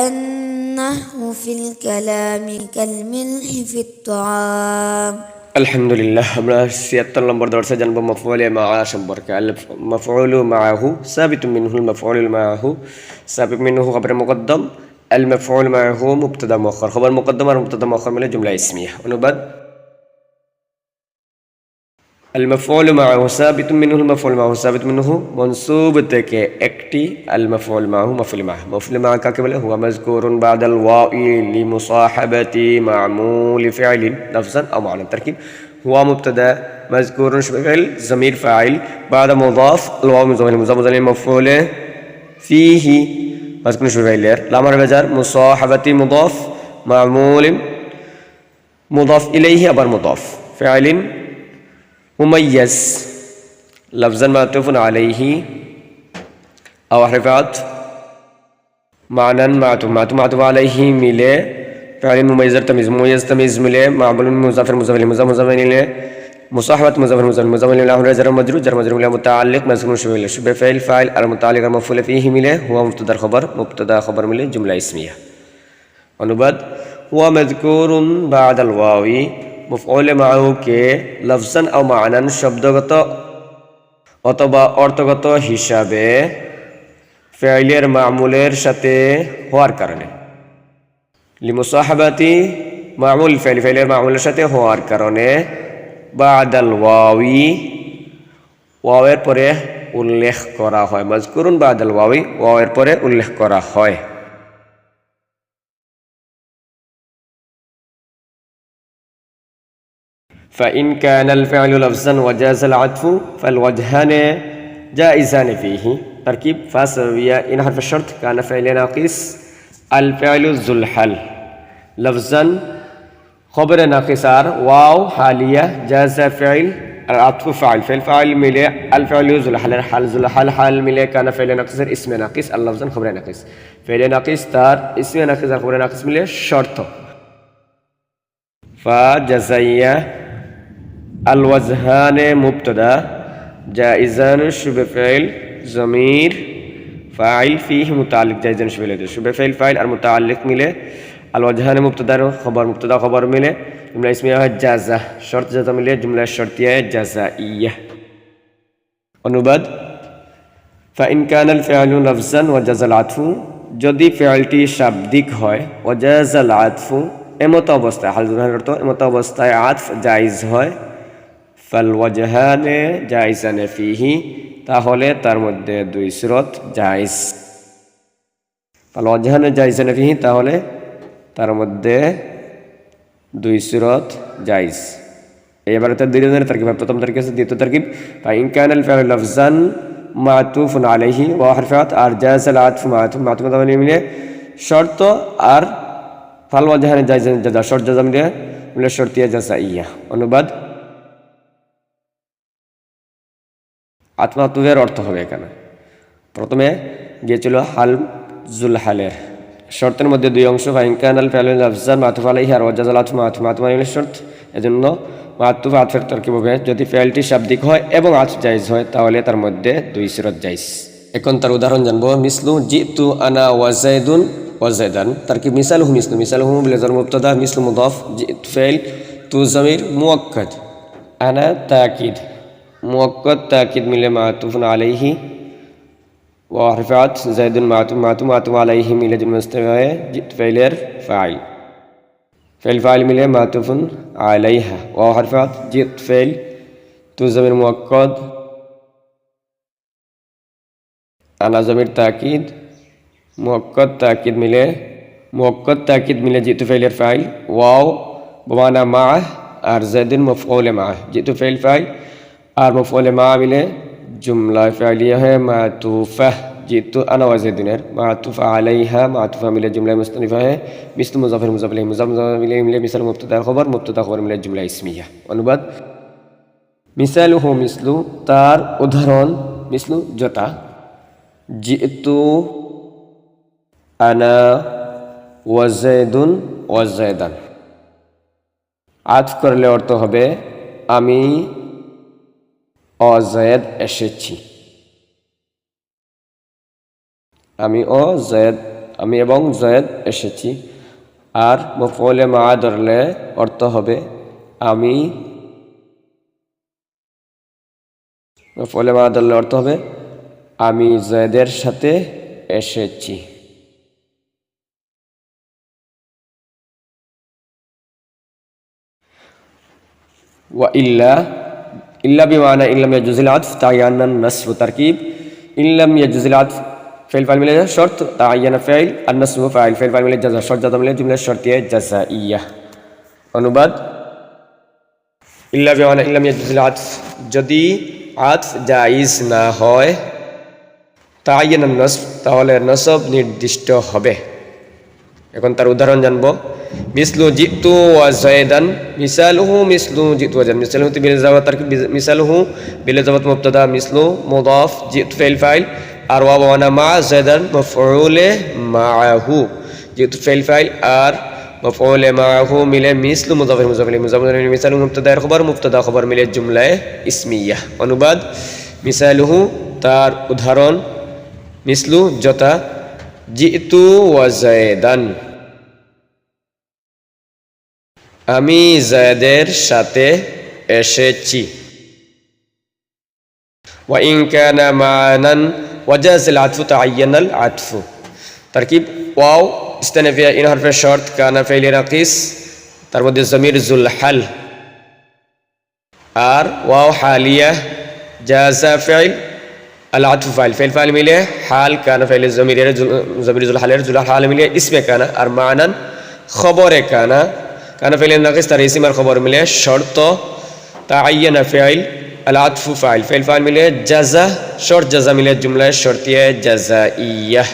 النحو في الكلام كالملح في الطعام. আলহামদুলিল্লাহ, আমরা ৭৬ নম্বর দর্সে জানবো মাফউলে মাআ সম্পর্কে। আল মাফউলু মাআহু সাবিতুম মিনহুল মাফউলুল মাআহু সাবিক মিনহু খবর মুকদ্দম, আল মাফউল মাআহু মুবতাদা মুআখখার। খবর মুকদ্দম আর মুবতাদা মুআখখার মিলে জুমলা ইসমিয়া। অনুবাদ, আল মাফউল মাআহু সাবিতুম মিনহুল মাফউল মাআহু সাবিত মিনহু মনসুব থেকে একটি, আল মাফউল মাআহু মাফউল মাআহু। মাফউল মাআ কাকে বলে? হুয়া মাযকুরুন বাদাল ওয়াই লিমুসাহাবাতি মা'মুল ফি'লিন লাফজান আও মা'নান। তারকিব: হুয়া মুবতাদা, মাযকুরুন ফাইল, যমির ফাইল, বাদা মুদাফ, আল ওয়াও মুদাফ ইলাইহি, মাফউল ফিহি মাযকুরুন ফাইলের, লামার বাজার, মুসাহাবাতি মুদাফ, মা'মুল মুদাফ ইলাইহি আবার মুদাফ, ফাইলিন মুমাইয়াজ লফজান মাতুফুন আলাইহি আও হরফাত মানান মাতুফ আলাইহি মিলে ফাইলিন মুমাইয়াজ তামিজ মিলে মা'মুল মুজাফির মুজাফির মিলে মুসাহাবাত মুজাফির মিলে লাহু জার মজরুর মিলে মুতাআল্লিক মাযকুর শুবে ফাইল ফাইল আর মুতাআল্লিক আর মাফউল ফিহি মিলে হুয়া মুবতাদা খবর মিলে জুমলা ইসমিয়া। অনুবাদ, হুয়া মাযকুরুন বাদাল ওয়াই মাফউল মাআহু কে লফজান আও মা'নান শব্দগত অথবা অর্থগত হিসাবে ফাইলের মা'মুলের সাথে হওয়ার কারণে, লিমুসাহাবাতি মা'মুল ফাইলের মা'মুলের সাথে হওয়ার কারণে বাদাল ওয়াওয়ের পরে উল্লেখ করা হয়। মাযকুরুন বাদাল ওয়াওয়ের পরে উল্লেখ করা হয়। فإن كان الفعل لفظا وجاز العطف فالوجهان جائزان فيه. تركيب فاسوية إن حرف الشرط كان فعل ناقص الفعل ذو الحل لفظا خبر ناقص واو حالية جاز فعل العطف فاعل ملي الفعل ذو الحل حال ملي كان فعل ناقص اسم ناقص اللفظا خبر ناقص فعل ناقص تار اسم ناقص خبر ناقص ملي شرط فجزية الوجهان مبتدا جائزان شبه فعل ضمير فاعل فيه متعلق جائزان شبه فعل فاعل আর متعلق মিলে الوجهان مبتدا خبر মিলে জুমলা ইসমিয়া জাযা শর্ত জাযা মিলে জুমলা শর্তিয়া জাযাইয়া। অনুবাদ, فإن كان الفعل لفظا وجاز العطف, যদি ফি'লটি শাব্দিক হয়, وجاز العطف এমত অবস্থায়, হাল জুলহানের অর্থ এমত অবস্থায় আতফ জায়েজ হয়, ফাল ওয়াজহানে জায়েজানে ফিহি, তাহলে তার মধ্যে দুই সুরত জায়েজ। ফাল ওয়াজহানে জায়েজানে ফিহি, তাহলে তার মধ্যে দুই সুরত জায়েজ। এবারে তার দুই ধরনের তারকিব। প্রথম তারকিব আছে, দ্বিতীয় তারকিব ফাইন কানাল ফাইল লাফজান মাতুফুন আলাইহি ওয়া হরফাত আর জাযাল আতফ মাতুফ মিলে শর্ত আর ফাল ওয়াজহানে জায়েজান জাযা শর্ত জাযা মিলে শর্তিয়া জাযাইয়া। অনুবাদ, আতমাতুফের অর্থ হবে এখানে প্রথমে গিয়েছিল হাল জুল হালের শর্তের মধ্যে দুই অংশ, ফাইন কানাল ফাইল লাফজান মাতুফ আলাইহি আর জাযাল আতফ মাতুফ মিলে শর্ত, এজন্য মাতুফ আতফের তারকিব হবে যদি ফাইলটি শাব্দিক হয় এবং আতফ জায়েজ হয় তাহলে তার মধ্যে দুই সুরত জায়েজ। এখন তার উদাহরণ জানবো। মিসলু জিতু আনা ওয়া যায়দুন ওয়া যায়দান। তারকিব মিসালহু বিল জার মুবতাদা মিসলু মুদাফ জিতু ফাইল তু যামির মুআক্কাদ আনা তাকিদ মুআক্কাদ তাকিদ মিলে মাতুফুন আলাইহি ওয়া হরফাত যায়দুন মাতুফ আলাইহি মিলে জুমলা মুস্তাফা জিতু ফাইলের ফাইল ফাইল মিলে মাতুফুন আলাইহা ওয়া হরফাত জিতু ফাইল তু যামির মুআক্কাদ আনা যামির তাকিদ মুআক্কাদ তাকিদ মিলে জিতু ফাইলের ফাইল ওয়াও বমানা মা আর যায়দুন মাফউল মা জিতু ফাইল ফাইল আর মাফউল মা মিলে জুমলা ফাইলিয়া है মাতুফা জিতু আনা ওয়া যায়দুনের মাতুফা আলাইহা মাতুফা মিলে জুমলা মুস্তানিফা है মিসলু মুজাফির মিলে মিসাল মুবতাদা খবর মিলে জুমলা ইসমিয়া। অনুবাদ, মিসালুহু মিসলু তার উদাহরণ, মিসলু যথা, জিতু আনা ওয়া যায়দুন ওয়া যায়দান। আতফ করলে অর্থ হবে আমি ও যায়েদ এসেছি, আমি ও যায়েদ আমি এবং জয়েদ এসেছি। আর মফউলে মা ধরলে অর্থ হবে আমি, মফউলে মা ধরলে অর্থ হবে আমি জয়েদের সাথে এসেছি। ওয়া ইল্লা, ইল্লা বিমানা ইল্লাম ইয়াজুজিল আতফ তায়ান্নান নাসবু তারকিব ইল্লাম ইয়াজুজিল আতফ ফেল ফাইল মিলে শর্ত তায়ান্না ফাইল আর নাসবু ফাইল ফেল ফাইল মিলে জাযা শর্ত জাযা মিলে জুমলা শর্তিয়ে জাযাইয়া। অনুবাদ ইল্লা বিমানা ইল্লাম ইয়াজুজিল আতফ যদি আতফ জায়েজ না হয়, তায়ান্নান নাসব তাহলে নসব নির্দিষ্ট হবে। এখন তার উদাহরণ জানবো। মিসলু জিতু ওয়া যায়দান মিসালুহু মিসলু জিতু ওয়া যায়দান মিসালুহু বিল জাওয়াত তারকিব মিসালুহু বিল জাওয়াত মুবতাদা মিসলু মুদাফ জিতু ফাইল ফাইল আর ওয়া ওয়ানা মা যায়দান মাফউলে মাআহু জিতু ফাইল ফাইল আর মাফউলে মাআহু মিলে মিসলু মুদাফির মুজাফির মুজাফির মিসালু মুবতাদা খবর মুবতাদা খবর মিলে জুমলায়ে ইসমিয়া। অনুবাদ মিসালুহু তার উদাহরণ, মিসলু যথা, জিতু ওয়া যায়দান আমি যায়েদের সাথে এসেছি। ওয়া ইন কানা মা'নান ওয়াজাযাল আতফু তা'আয়্যানাল আতফু তারকিব ওয়াও ইস্তানাফিয়া ইন হরফে শর্ত কানা ফাইল নাকিস তার মধ্যে জমির জুল হাল আর ওয়াও হালিয়া জাযা ফাইল আল আতফু ফাইল ফেল ফাইল মিলে হাল কানা ফাইল জমিরের জমির জুল হালের জুল হাল মিলে ইসমে কানা আর মা'নান খবরে কানা কানা ফাইল নাকিস তার ইসম আর খবর মিলে শর্ত তা'আয়্যানা ফাইল আল আতফু ফাইল ফেল ফাইল মিলে জাযা শর্ত জাযা মিলে জুমলা শর্তিয়ে জাযাইয়া।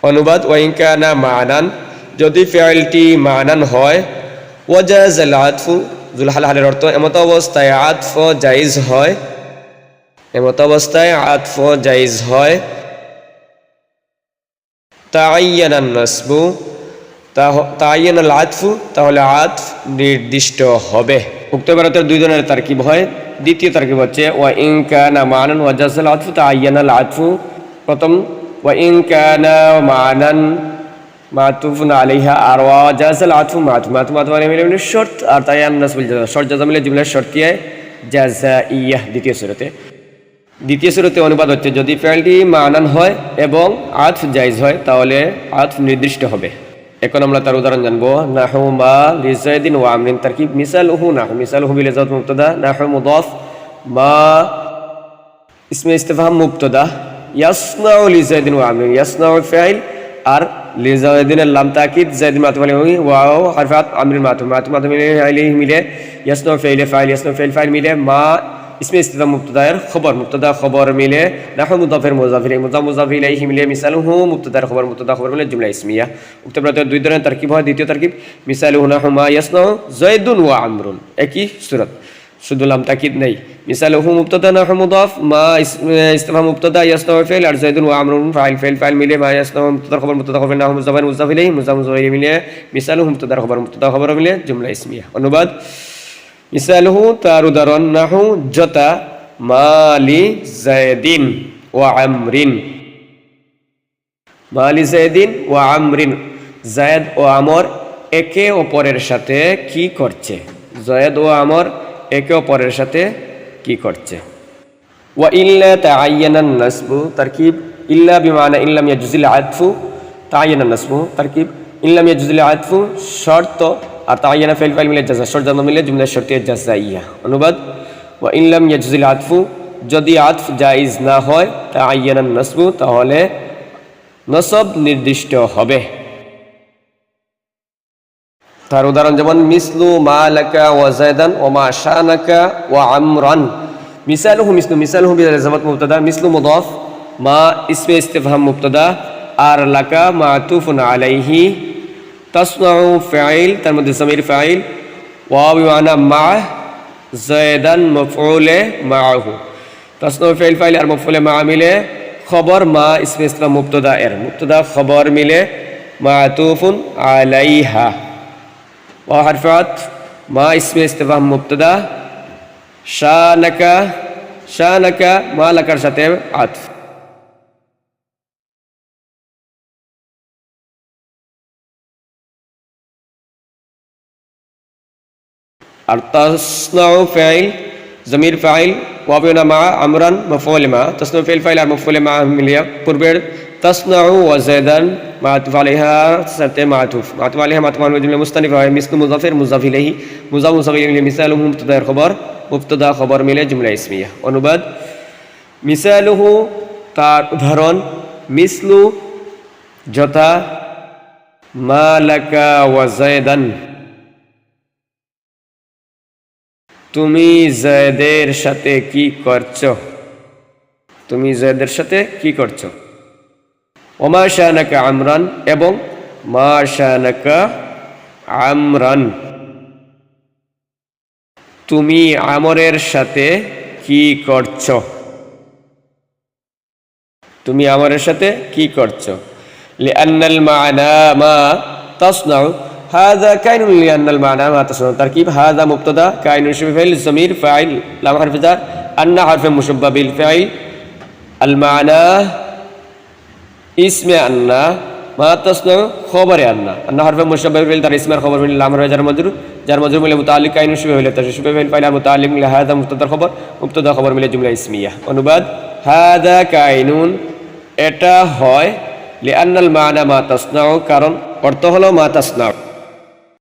অনুবাদ ওয়া ইন কানা মা'নান যদি ফাইলটি মা'নান হয়, ওয়াজাযাল আতফু জুল হাল হালের অর্থ এমত অবস্থায় আতফ জায়েজ হয়, এমত অবস্থায় আতফ জায়েজ হয়, তা'আয়্যানান নাসবু তা'আয়্যানাল আতফু তাহলে আতফ নির্দিষ্ট হবে। উক্ত ইবারতের দুই ধরনের তারকিব হয়। দ্বিতীয় তারকিব হচ্ছে ওয়া ইন কানা মা'নান ওয়াজাযাল আতফু তা'আয়্যানাল আতফু। প্রথম ওয়া ইন কানা মা'নান মাতুফুন আলাইহা আর ওয়াজাযাল আতফু মাতুফ মানে মিলে শর্ত আর তা'আয়্যানান নাসবুল জাযা শর্ত জাযা মিলে জুমলা শর্তিয়ে জাযাইয়া। দ্বিতীয় সূরাতে অনুবাদ হচ্ছে যদি ফাইলটি মা'নান হয় এবং আতফ জায়েজ হয় তাহলে আতফ নির্দিষ্ট হবে। এখন আমরা তার উদাহরণ জানবো। নাহু মা লিযায়দিন ওয়া আমরিন তারকিব মিসালুহু নাহু মিসালুহু বিল জাওয়াত মুবতাদা নাহু মুদাফ মা ইসমে ইস্তিফহাম মুবতাদা ইয়াসনাউ লিযায়দিন ওয়া আমরিন ইয়াসনাউ ফাইল আর লিযায়দিনের লাম তাকিদ যায়দিন মাতুফ আলাইহি ওয়াও হারফাত আমরিন মাতুফ আলাইহি মিলে ইয়াসনাউ ফাইল ফাইল মিলে মা ইসমে ইস্তিফহাম মুবতাদার মুবতাদা খবর মিলে নাহু মুদাফের মুজাফির ইলাইহি মিলে মিসালুহু মুবতাদার খবর মিলে জুমলা ইসমিয়া। উক্ত ইবারতের দুই ধরনের তারকিব হয়। দ্বিতীয় তারকিব মিসালুহু নাহু মা ইয়াসনাউ যায়দুন ওয়া আমরুন, একই সূরা শুধু লাম তাকিদ নেই। মিসালুহু মুবতাদা নাহু মুদাফ মা ইস্তিফহাম মুবতাদা ইয়াসনাউ ফাইল আর যায়দুন ওয়া আমরুন ফাইল মিলে মা ইয়াসনাউ মুবতাদার খবর নাহু মুজাফির ইলাইহি মুজাফির মিলে মিসালুহু মুবতাদার খবর মিলে জুমলা ইসমিয়া। অনুবাদ মিসালুহু তার উদাহরণ নাহু যথা মালি যায়দিন ওয়া আমরিন মালি যায়দিন ওয়া আমরিন যায়েদ ও আমর একে অপরের সাথে কি করছে, যায়েদ ও আমর একে অপরের সাথে কি করছে। ওয়া ইল্লা তা'আয়্যানান নাসবু তারকিব ইল্লা বিমানা ইল্লাম ইয়াজুজিল আতফু তা'আয়্যানান নাসবু তারকিব ইল্লাম ইয়াজুজিল আতফু শর্ত আর তা'আয়্যানা ফাইল মিলে জাযা শর্ত জাযা মিলে জুমলা শর্তিয়ে জাযাইয়া। অনুবাদ ওয়া ইল্লাম ইয়াজুজিল আতফু যদি আতফ জায়েজ না হয়, তা'আয়্যানান নাসবু তাহলে নসব নির্দিষ্ট হবে। তার উদাহরণ যেমন মিসলু মা লাকা ওয়া যায়দান ওয়া মা শানাকা ওয়া আমরান মিসালুহু মিসালুহু বিল জাওয়াত মুবতাদা মিসলু মুদাফ মা ইসমে ইস্তিফহাম মুবতাদা আর লাকা মাতুফুন আলাইহি তাসনাউ ফাইল তার মধ্যে জমির ফাইল ওয়া বিমানা মা যায়দান মাফউলে মাআহু তাসনাউ ফাইল আর মাফউলে মা মিলে খবর মা ইসমে ইস্তিফহাম মুবতাদা খবর মিলে মাতুফুন আলাইহা ওয়া হারফাত মা ইসমে ইস্তিফহাম মুবতাদা শানাকা মা লাকার সাথে আতফ। আর তাসনাউ ফাইল জমির ফাইল ওয়াবিনা মা আমরান মাফউল মা তাসনাউ ফাইল ফাইল আর মাফউল মা মিলিয়া পূর্বের তাসনাউ ওয়া যায়দান মাতুফ আলাইহা সাতে মাতুফ আলাইহা মাতুফ আলাইহা জুমলা মুস্তানিফা হয় মিসলু মুজাফির মুজাফ ইলাইহি মুজাফ ইলাইহি মিসালুহু মুবতাদা খবর মিলে জুমলা ইসমিয়া অনুবাদ মিসালুহু তার উদাহরণ মিসলু যথা মা লাকা ওয়া যায়দান তুমি জায়দের সাথে কি করছো তুমি জায়দের সাথে কি করছো ওমা শানাকা আমরান এবং মা শানাকা আমরান তুমি আমরের সাথে কি করছো তুমি আমরের সাথে কি করছো লিআন্নাল মা'না মা তাসনাউ هذا كائن لأن المعنى ما تصنع تركيب هذا مبتدا كائن شبه فعل ضمير فاعل لام حرف جر أن حرف مشبه بالفعل المعنى اسم أن ما تصنع خبر أن حرف مشبه بالفعل تر اسم خبر من لام حرف جر مجرور من متعلق كائن شبه فعل تر شبه فعل فاعل متعلق لهذا مبتدا خبر من جملة اسمية অনুবাদ هذا كائن এটা হয় লিআন্নাল মা'না মা তাসনাউ কারণ অর্থ হলো মা তাসনাউ